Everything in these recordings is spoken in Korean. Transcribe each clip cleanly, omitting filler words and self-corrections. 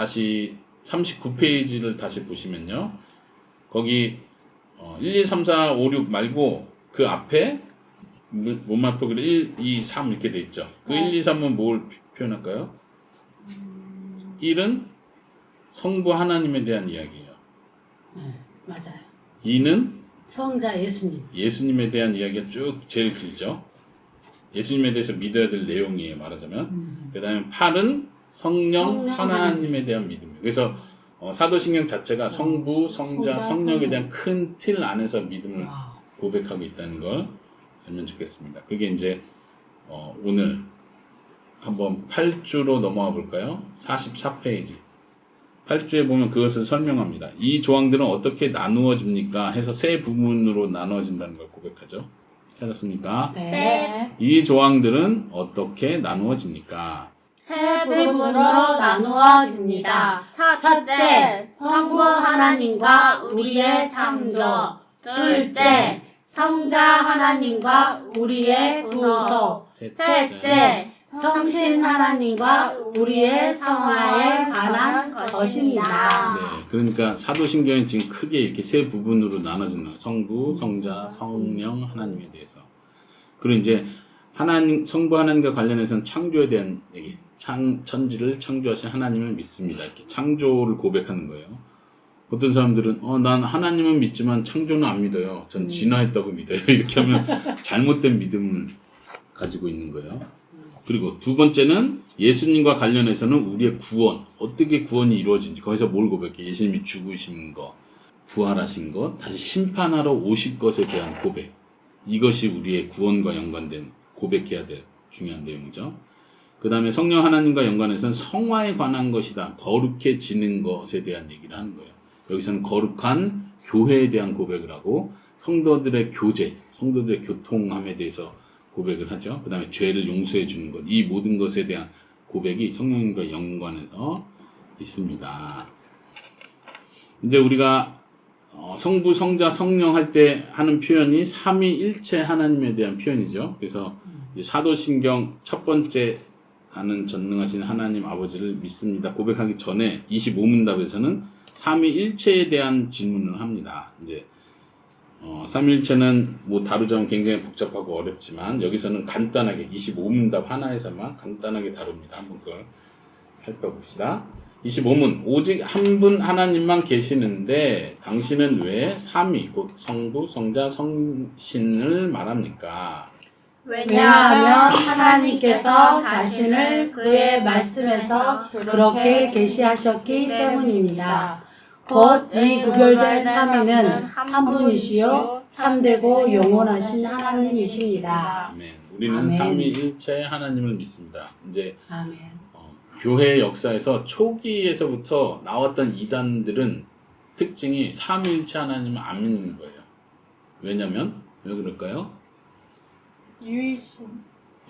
다시 39페이지를 다시 보시면요. 거기 1, 2, 3, 4, 5, 6 말고 그 앞에 뭐만 표기를 1, 2, 3 이렇게 돼 있죠. 그 1, 2, 3은 뭘 표현할까요? 1은 성부 하나님에 대한 이야기예요. 네, 맞아요. 2는 성자 예수님. 예수님에 대한 이야기가 쭉 제일 길죠. 예수님에 대해서 믿어야 될 내용이에요, 말하자면. 그 다음에 8은 성령 하나님에 대한 믿음이에요. 그래서 사도신경 자체가 성부, 성자, 성령에 대한 큰 틀 안에서 믿음을 고백하고 있다는 걸 알면 좋겠습니다. 그게 이제 오늘 한번 8주로 넘어가 볼까요? 44페이지. 8주에 보면 그것을 설명합니다. 이 조항들은 어떻게 나누어집니까? 해서 세 부분으로 나누어진다는 걸 고백하죠. 찾았습니까? 네. 이 조항들은 어떻게 나누어집니까? 세 부분으로 나누어집니다. 첫째, 성부 하나님과 우리의 창조. 둘째, 성자 하나님과 우리의 구속. 셋째, 성신 하나님과 우리의 성화에 관한 것입니다. 네, 그러니까 사도신경이 지금 크게 이렇게 세 부분으로 나눠지는 거예요. 성부, 성자, 성령, 하나님에 대해서. 그리고 이제 성부 하나님과 관련해서는 창조에 대한 얘기, 천지를 창조하신 하나님을 믿습니다. 이렇게 창조를 고백하는 거예요. 어떤 사람들은 난 하나님은 믿지만 창조는 안 믿어요. 전 진화했다고 믿어요. 이렇게 하면 잘못된 믿음을 가지고 있는 거예요. 그리고 두 번째는 예수님과 관련해서는 우리의 구원, 어떻게 구원이 이루어진지, 거기서 뭘 고백해? 예수님이 죽으신 것, 부활하신 것, 다시 심판하러 오실 것에 대한 고백. 이것이 우리의 구원과 연관된 고백해야 될 중요한 내용이죠. 그 다음에 성령 하나님과 연관해서는 성화에 관한 것이다. 거룩해지는 것에 대한 얘기를 하는 거예요. 여기서는 거룩한 교회에 대한 고백을 하고 성도들의 교제, 성도들의 교통함에 대해서 고백을 하죠. 그 다음에 죄를 용서해 주는 것, 이 모든 것에 대한 고백이 성령님과 연관해서 있습니다. 이제 우리가 성부, 성자, 성령 할 때 하는 표현이 삼위일체 하나님에 대한 표현이죠. 그래서 사도신경 첫 번째 하는 전능하신 하나님 아버지를 믿습니다. 고백하기 전에 25문답에서는 삼위일체에 대한 질문을 합니다. 이제 삼위일체는 뭐 다루자면 굉장히 복잡하고 어렵지만 여기서는 간단하게 25문답 하나에서만 간단하게 다룹니다. 한번 그걸 살펴봅시다. 25문 오직 한 분 하나님만 계시는데 당신은 왜 삼위 곧 성부, 성자, 성신을 말합니까? 왜냐하면 하나님께서 자신을 그의 말씀에서 그렇게 계시하셨기 때문입니다. 곧 이 구별된 삼위는 한 분이시요 참되고 영원하신 하나님이십니다. 아멘. 우리는 아멘. 삼위일체 하나님을 믿습니다. 이제 아멘. 교회 역사에서 초기에서부터 나왔던 이단들은 특징이 삼위일체 하나님을 안 믿는 거예요. 왜냐면 왜 그럴까요? 유일신.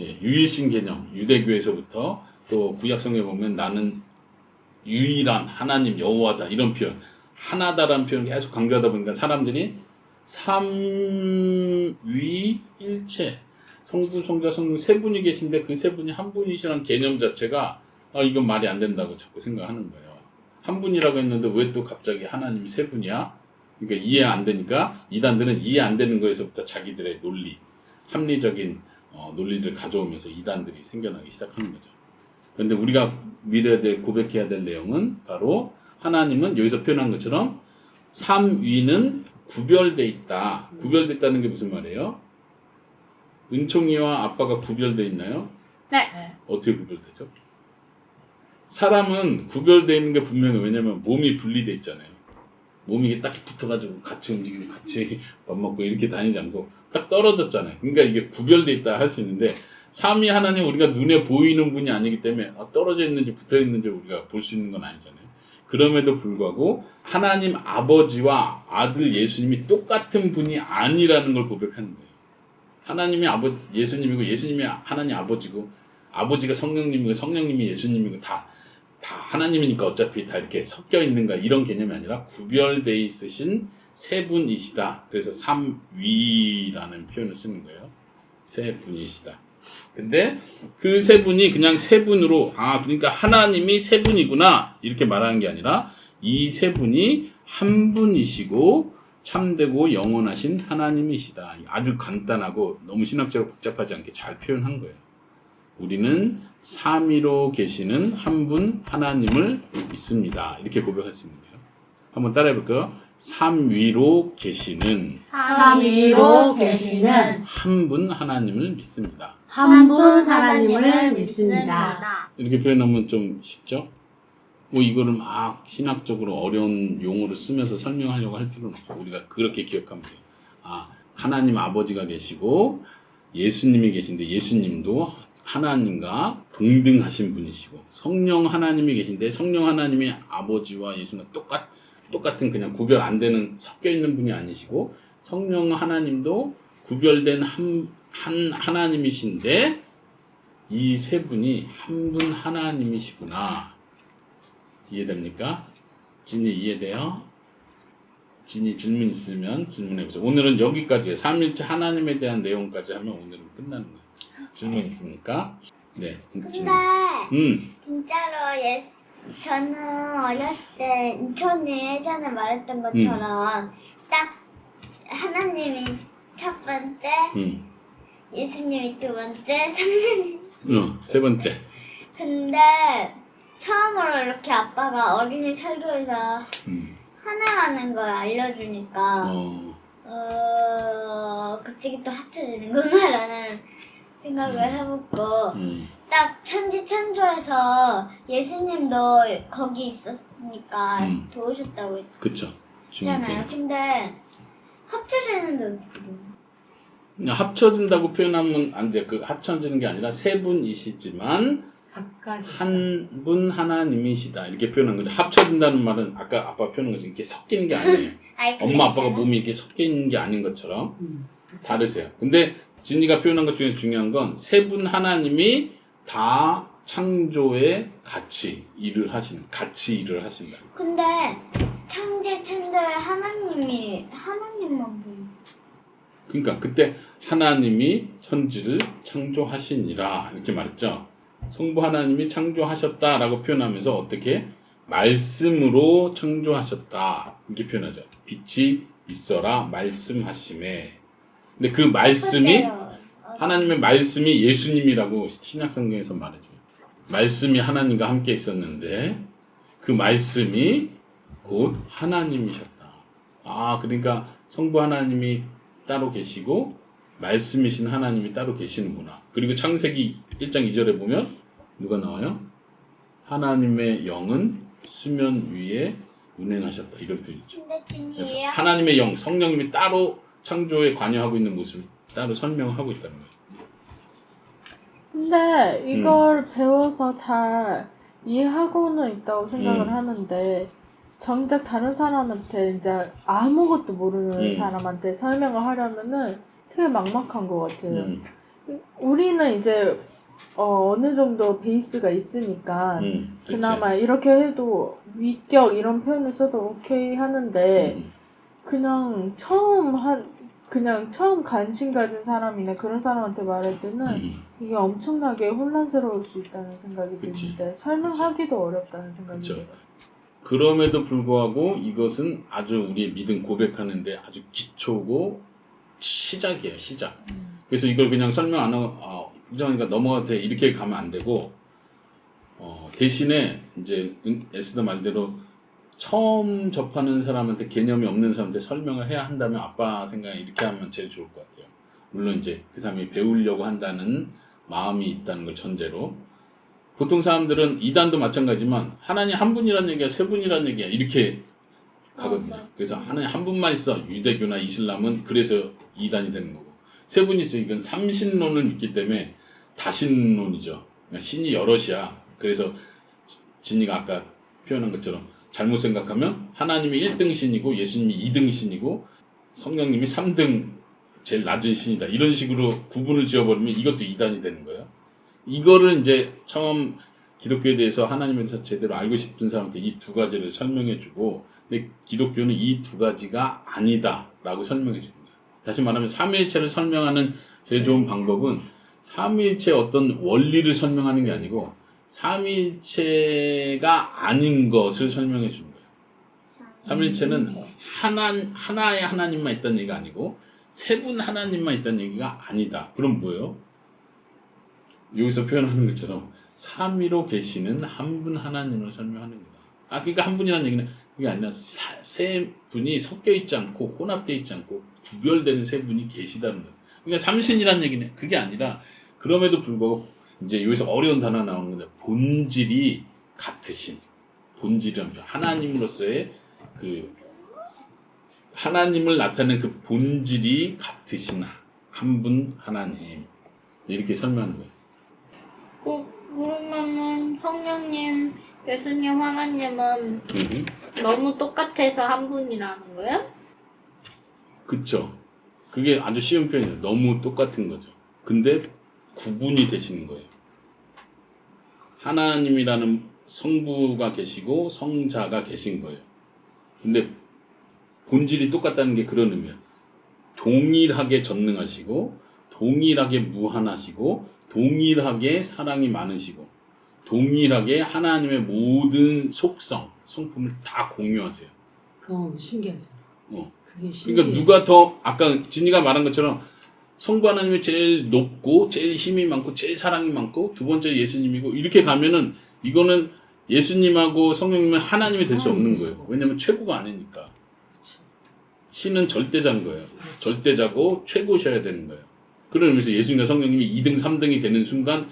예, 유일신 개념. 유대교에서부터 또 구약성경에 보면 나는 유일한 하나님 여호와다 이런 표현, 하나다라는 표현을 계속 강조하다 보니까 사람들이 삼위일체, 성부, 성자, 성령 세 분이 계신데 그 세 분이 한 분이시라는 개념 자체가 이건 말이 안 된다고 자꾸 생각하는 거예요. 한 분이라고 했는데 왜 또 갑자기 하나님이 세 분이야? 그러니까 이해 안 되니까 이단들은 이해 안 되는 거에서부터 자기들의 논리, 합리적인 논리를 가져오면서 이단들이 생겨나기 시작하는 거죠. 그런데 우리가 믿어야 될, 고백해야 될 내용은 바로 하나님은 여기서 표현한 것처럼 삼위는 구별돼 있다. 구별돼 있다는 게 무슨 말이에요? 은총이와 아빠가 구별돼 있나요? 네. 어떻게 구별되죠? 사람은 구별되어 있는 게 분명해요. 왜냐면 몸이 분리되어 있잖아요. 몸이 이게 딱 붙어가지고 같이 움직이고 같이 밥 먹고 이렇게 다니지 않고 딱 떨어졌잖아요. 그러니까 이게 구별되어 있다 할 수 있는데 삼위 하나님 우리가 눈에 보이는 분이 아니기 때문에 떨어져 있는지 붙어 있는지 우리가 볼 수 있는 건 아니잖아요. 그럼에도 불구하고 하나님 아버지와 아들 예수님이 똑같은 분이 아니라는 걸 고백하는 거예요. 하나님이 예수님이고 예수님이 하나님 아버지고 아버지가 성령님이고 성령님이 예수님이고 다 하나님이니까 어차피 다 이렇게 섞여 있는가 이런 개념이 아니라 구별되어 있으신 세 분이시다. 그래서 삼위라는 표현을 쓰는 거예요. 세 분이시다. 근데 그 세 분이 그냥 세 분으로 그러니까 하나님이 세 분이구나 이렇게 말하는 게 아니라 이 세 분이 한 분이시고 참되고 영원하신 하나님이시다. 아주 간단하고 너무 신학적으로 복잡하지 않게 잘 표현한 거예요. 우리는 삼위로 계시는 한 분 하나님을 믿습니다. 이렇게 고백할 수 있는 거예요. 한번 따라해 볼까요? 삼위로 계시는 삼위로 계시는 한 분 하나님을 믿습니다. 한 분 하나님을 믿습니다. 이렇게 표현하면 좀 쉽죠? 뭐 이거를 막 신학적으로 어려운 용어를 쓰면서 설명하려고 할 필요는 없고 우리가 그렇게 기억하면 돼요. 하나님 아버지가 계시고 예수님이 계신데 예수님도 하나님과 동등하신 분이시고 성령 하나님이 계신데 성령 하나님이 아버지와 예수가 똑같은 그냥 구별 안 되는 섞여 있는 분이 아니시고 성령 하나님도 구별된 한 하나님이신데 이 세 분이 한 분 하나님이시구나. 이해됩니까? 진이 이해돼요? 진이 질문 있으면 질문해보세요. 오늘은 여기까지예요. 삼일째 하나님에 대한 내용까지 하면 오늘은 끝나는 거예요. 질문 있습니까? 네. 근데 진짜로 저는 어렸을 때 인천이 예전에 말했던 것처럼 딱 하나님이 첫 번째, 예수님이 두 번째, 성령님 세 번째. 근데 처음으로 이렇게 아빠가 어린이 설교에서 하나라는 걸 알려주니까 갑자기 또 합쳐지는구나라는 생각을 해보고 딱 천지천조에서 예수님도 거기 있었으니까 도우셨다고 그쵸. 했잖아요. 근데 합쳐지는데 어떻게 돼요? 합쳐진다고 표현하면 안 돼요. 그 합쳐지는 게 아니라 세 분이시지만 한 분 하나님이시다 이렇게 표현한 건데 합쳐진다는 말은 아까 아빠 표현한 것처럼 이렇게 섞이는 게 아니에요. 엄마 아빠가 몸이 이렇게 섞이는 게 아닌 것처럼 다르세요. 근데 진이가 표현한 것 중에 중요한 건 세 분 하나님이 다 창조에 같이 일을 하신다. 근데 천지천조에 하나님만 보여. 그러니까 그때 하나님이 천지를 창조하시니라 이렇게 말했죠. 성부 하나님이 창조하셨다라고 표현하면서 어떻게 말씀으로 창조하셨다 이렇게 표현하죠. 빛이 있어라 말씀하심에. 근데 그 말씀이 하나님의 말씀이 예수님이라고 신약 성경에서 말해줘요. 말씀이 하나님과 함께 있었는데 그 말씀이 곧 하나님이셨다. 그러니까 성부 하나님이 따로 계시고 말씀이신 하나님이 따로 계시는구나. 그리고 창세기 1장 2절에 보면 누가 나와요? 하나님의 영은 수면 위에 운행하셨다. 이런 표현이죠. 근데 그래서 하나님의 영, 성령님이 따로 창조에 관여하고 있는 모습을 따로 설명하고 있다는 거예요. 근데 이걸 배워서 잘 이해하고는 있다고 생각을 하는데 정작 다른 사람한테 이제 아무것도 모르는 사람한테 설명을 하려면은 되게 막막한 것 같아요. 우리는 이제 어느 정도 베이스가 있으니까 그나마 이렇게 해도 위격 이런 표현을 써도 오케이 하는데 그냥 처음 관심 가진 사람이나 그런 사람한테 말할 때는 이게 엄청나게 혼란스러울 수 있다는 생각이 드는데 설명하기도 어렵다는 생각이 들어요. 그럼에도 불구하고 이것은 아주 우리의 믿음 고백하는데 아주 기초고 시작이에요. 시작. 그래서 이걸 그냥 설명 안 하고 부정하니까 넘어가도 돼 이렇게 가면 안 되고 대신에 이제 에스더 말대로 처음 접하는 사람한테 개념이 없는 사람한테 설명을 해야 한다면 아빠 생각에 이렇게 하면 제일 좋을 것 같아요. 물론 이제 그 사람이 배우려고 한다는 마음이 있다는 걸 전제로 보통 사람들은 이단도 마찬가지지만 하나님 한 분이란 얘기야 세 분이란 얘기야 이렇게 가거든요. 그래서 하나님 한 분만 있어. 유대교나 이슬람은 그래서 이단이 되는 거고 세 분이 있어. 이건 삼신론을 믿기 때문에 다신론이죠. 그러니까 신이 여럿이야. 그래서 진이가 아까 표현한 것처럼 잘못 생각하면 하나님이 1등 신이고 예수님이 2등 신이고 성령님이 3등 제일 낮은 신이다. 이런 식으로 구분을 지어버리면 이것도 이단이 되는 거예요. 이거를 이제 처음 기독교에 대해서 하나님에 대해서 제대로 알고 싶은 사람한테 이 두 가지를 설명해주고 근데 기독교는 이 두 가지가 아니다라고 설명해줍니다. 다시 말하면 삼위일체를 설명하는 제일 좋은 방법은 삼위일체의 어떤 원리를 설명하는 게 아니고 삼위일체가 아닌 것을 설명해 주는 거예요. 삼위일체는 하나의 하나님만 있다는 얘기가 아니고 세 분 하나님만 있다는 얘기가 아니다. 그럼 뭐예요? 여기서 표현하는 것처럼 삼위로 계시는 한 분 하나님을 설명하는 거다. 그러니까 한 분이라는 얘기는 그게 아니라 세 분이 섞여 있지 않고 혼합되어 있지 않고 구별되는 세 분이 계시다는 거예요. 그러니까 삼신이라는 얘기는 그게 아니라 그럼에도 불구하고 이제 여기서 어려운 단어 나오는 건데 본질이 같으신 본질이란 거 하나님으로서의 그 하나님을 나타내는 그 본질이 같으신 한 분 하나님 이렇게 설명하는 거예요. 그러면은 성령님, 예수님, 하나님은 너무 똑같아서 한 분이라는 거예요? 그쵸. 그게 아주 쉬운 표현이에요. 너무 똑같은 거죠. 근데 구분이 되시는 거예요. 하나님이라는 성부가 계시고 성자가 계신 거예요. 근데 본질이 똑같다는 게 그런 의미야. 동일하게 전능하시고 동일하게 무한하시고 동일하게 사랑이 많으시고 동일하게 하나님의 모든 속성, 성품을 다 공유하세요. 그거 신기하죠. 그게 그러니까 누가 더 아까 진이가 말한 것처럼 성부 하나님이 제일 높고 제일 힘이 많고 제일 사랑이 많고 두 번째 예수님이고 이렇게 가면은 이거는 예수님하고 성령님은 하나님이 될 수 없는 거예요. 왜냐면 최고가 아니니까. 신은 절대자인 거예요. 절대자고 최고셔야 되는 거예요. 그런 의미에서 예수님과 성령님이 2등, 3등이 되는 순간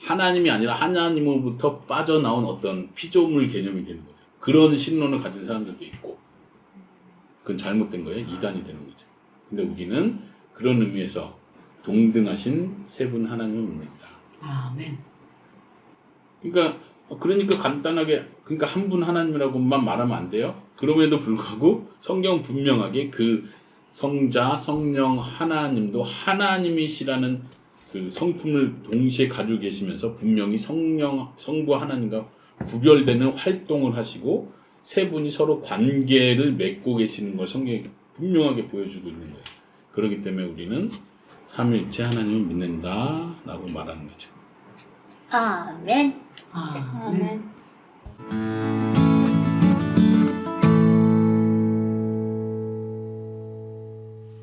하나님이 아니라 하나님으로부터 빠져나온 어떤 피조물 개념이 되는 거죠. 그런 신론을 가진 사람들도 있고 그건 잘못된 거예요. 이단이 되는 거죠. 근데 우리는 그런 의미에서 동등하신 세 분 하나님을 믿는다. 아멘. 그러니까 간단하게 그러니까 한 분 하나님이라고만 말하면 안 돼요. 그럼에도 불구하고 성경은 분명하게 그 성자, 성령, 하나님도 하나님이시라는 그 성품을 동시에 가지고 계시면서 분명히 성부 하나님과 구별되는 활동을 하시고 세 분이 서로 관계를 맺고 계시는 걸 성경이 분명하게 보여주고 있는 거예요. 그렇기 때문에 우리는 삼위일체 하나님을 믿는다라고 말하는 거죠. 아멘. 아멘. 아멘.